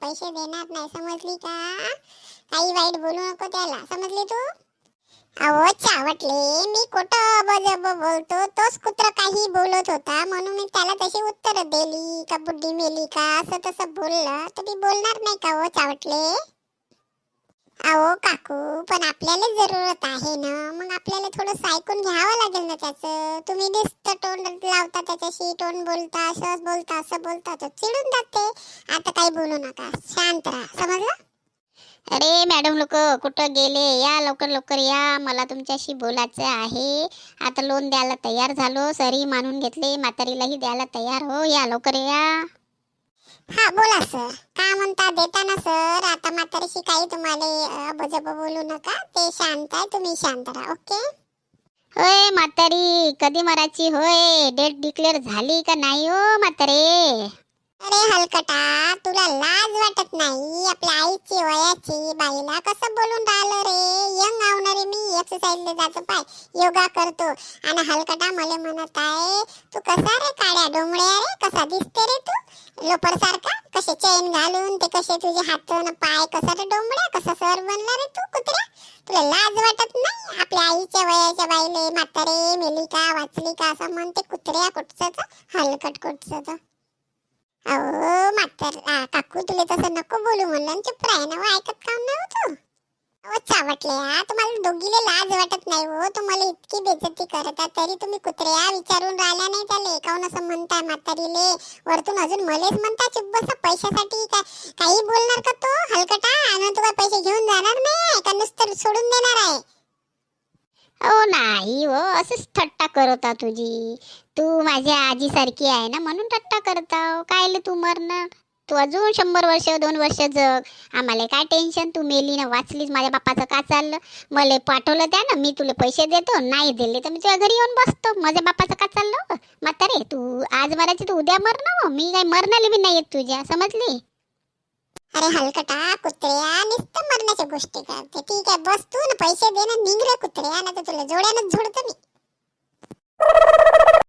पैसे देणार नाही, समजली का? काही वाईट बोलू नको त्याला, समजली तू? अहो चावटले, मी कुठं बजब बोलतो, तोच कुत्र काही बोलत होता म्हणून मी त्याला तशी उत्तर दिली का बुड्डी मेली का असं तसं बोललं तर मी बोलणार नाही का हो चावटले? अहो काकू, पण आपल्याला जरूरत आहे ना, मग आपल्याला थोडं ऐकून घ्यावं लागेल ना त्याचं. तुम्ही नुसतं तोंड लावता त्याच्याशी, तोंड बोलता, असं बोलता असं बोलता तर चिडून जाते. आता काही बोलू नका, शांत राहा, समजलं? अरे मॅडम लोक कुठं गेले? या लवकर लवकर या, मला तुमच्याशी बोलायचं आहे. आता लोन द्यायला तयार झालो, सरी मानून घेतले, म्हातारीलाही द्यायला तयार हो, या लवकर या. हा बोला सर, काय म्हणता? देता ना सर. आता म्हातारीशी काही तुम्हाला बजब बोलू नका, ते शांत आहे, तुम्ही शांत राहा. ओके? होय म्हातारी, कधी मराची होय? डेट डिक्लेअर झाली का नाही हो म्हातारे? अरे हलकटा, तुला लाज वाटत नाही? आपल्या आईची वयाची बाईला कसं बोलून राहिलं रे? यंग आवणारे मी, एक्सरसाइजला जातो पाय, योगा करतो, आणि हलकटा मला म्हणत आहे तू कसा रे काड्या डोंबड्या रे, कसा दिसते रे तू लोपर सारखा? कसे चेन घालून ते कसे तुझे हात न पाय, कसा रे डोंबड्या, कसा सर बनला रे तू कुत्र्या? तुला लाज वाटत नाही? आपल्या आईच्या वयाच्या बाईले म्हातारे मेली का वाचली का असं म्हणते कुत्र्या कुठचं, हलकट कुठचं. अहो काकू, तुला तसं नको बोलू म्हणलं, चुप राह ना, ऐकत काम नाही होतो. अहो चावटल्या, तुम्हाला दोघीले लाज वाटत नाही हो? तुम्हाला इतकी बेइज्जती करतात तरी तुम्ही कुत्र्या विचारून राहिला नाही त्याले, काऊन असं म्हणताय म्हातारीले? वरतून अजून मलेच म्हणता चुप बसा पैशासाठी? काही बोलणार का तो हलकटा? आणि तू काय पैसे घेऊन जाणार नाही का नुसतं सोडून देणार आहे? हो नाही हो, असंच थट्टा करता तुझी. तू माझ्या आजीसारखी आहे ना म्हणून थट्टा करता. कायले तू मरणार? तू अजून 100 वर्ष 2 वर्ष जग, आम्हाला काय टेन्शन? तू मेली ना वाचलीस, माझ्या बापाचं का चाललं? मला पाठवलं त्या ना, मी तुला पैसे देतो, नाही दिले तर मी तुझ्या घरी येऊन बसतो. माझ्या बापाचं का चाललं? म्हातारे, तू आज मरायची तू उद्या मरणार, मी काय मरणाली बी नाही येत तुझ्या, समजली? अरे हलकटा कुत्र्या, नुसतं मरण्याच्या गोष्टी करते. ठीक आहे, बस तू ना पैसे दे ना, निघ रे कुत्र्या, ना तर तुला जोड्यानंच झोडतो मी.